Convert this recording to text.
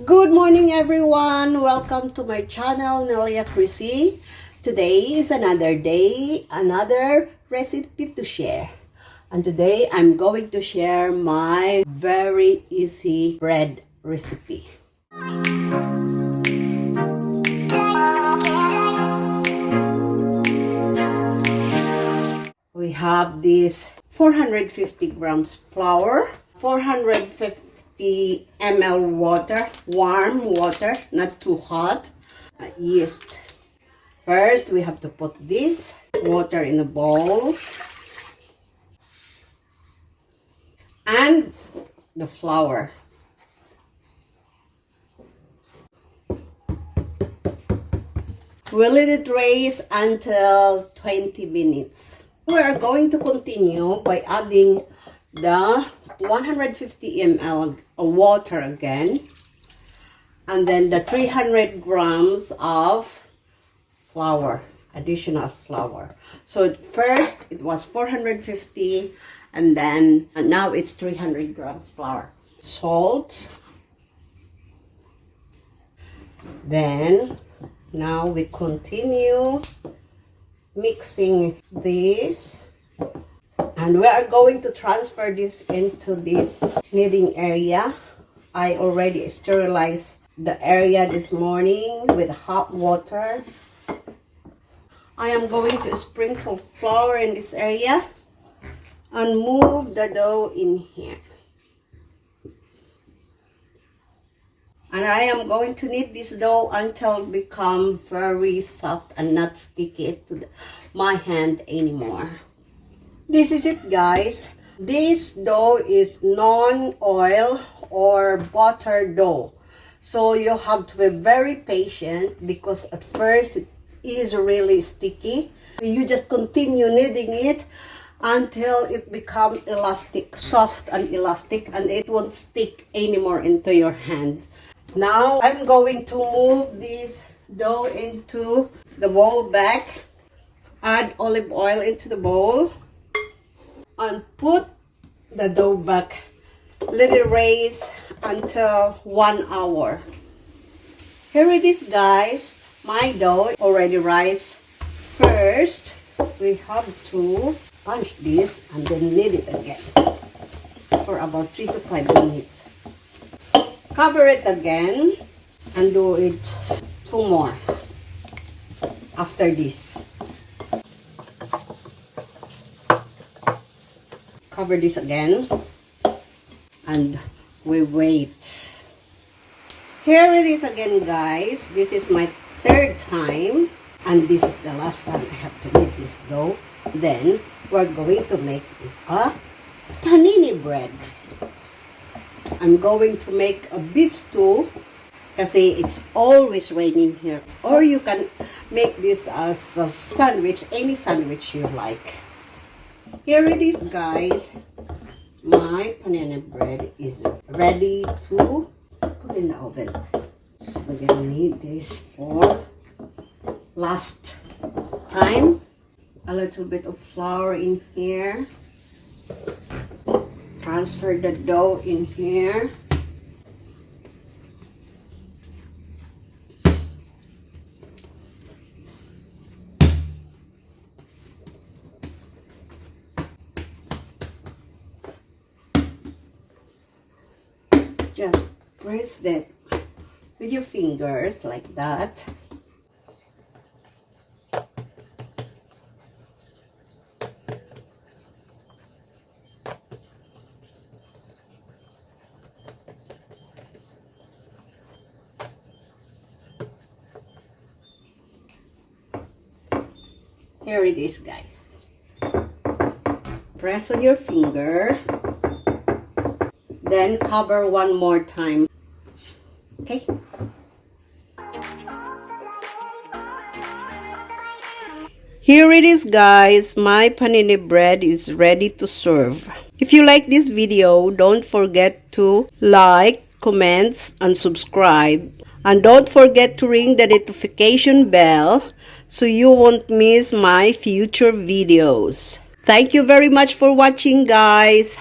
Good morning everyone! Welcome to my channel, Nelia Chrissy. Today is another day, another recipe to share. And today I'm going to share my very easy bread recipe. We have this 450 grams flour, 450 ml water, warm water, not too hot, yeast. First, we have to put this water in a bowl and the flour. We'll let it raise until 20 minutes. We are going to continue by adding the 150 ml water again, and then the 300 grams of flour, additional flour. So first it was 450 and then now it's 300 grams flour. Salt. Then now we continue mixing this, and we are going to transfer this into this kneading area. I already sterilized the area this morning with hot water. I am going to sprinkle flour in this area and move the dough in here. And I am going to knead this dough until it becomes very soft and not sticky to my hand anymore. This is it, guys. This dough is non-oil or butter dough. So you have to be very patient because at first it is really sticky. You just continue kneading it until it becomes elastic, soft and elastic, and it won't stick anymore into your hands. Now I'm going to move this dough into the bowl back, add olive oil into the bowl, and put the dough back. Let it raise until 1 hour. Here it is, guys. My dough already rise. First, we have to punch this and then knead it again for about 3 to 5 minutes. Cover it again and do it 2 more after this. Cover this again and we wait. Here it is again, guys. This is my 3rd time and this is the last time I have to make this dough. Then we're going to make this a panini bread. I'm going to make a beef stew kasi it's always raining here. Or you can make this as a sandwich, any sandwich you like. Here it is, guys. My panini bread is ready to put in the oven. So we're gonna need this for last time. A little bit of flour in here. Transfer the dough in here. Just press that with your fingers like that. Here it is, guys. Press on your finger. Then cover 1 more time. Okay? Here it is, guys. My panini bread is ready to serve. If you like this video, don't forget to like, comments, and subscribe. And don't forget to ring the notification bell so you won't miss my future videos. Thank you very much for watching, guys.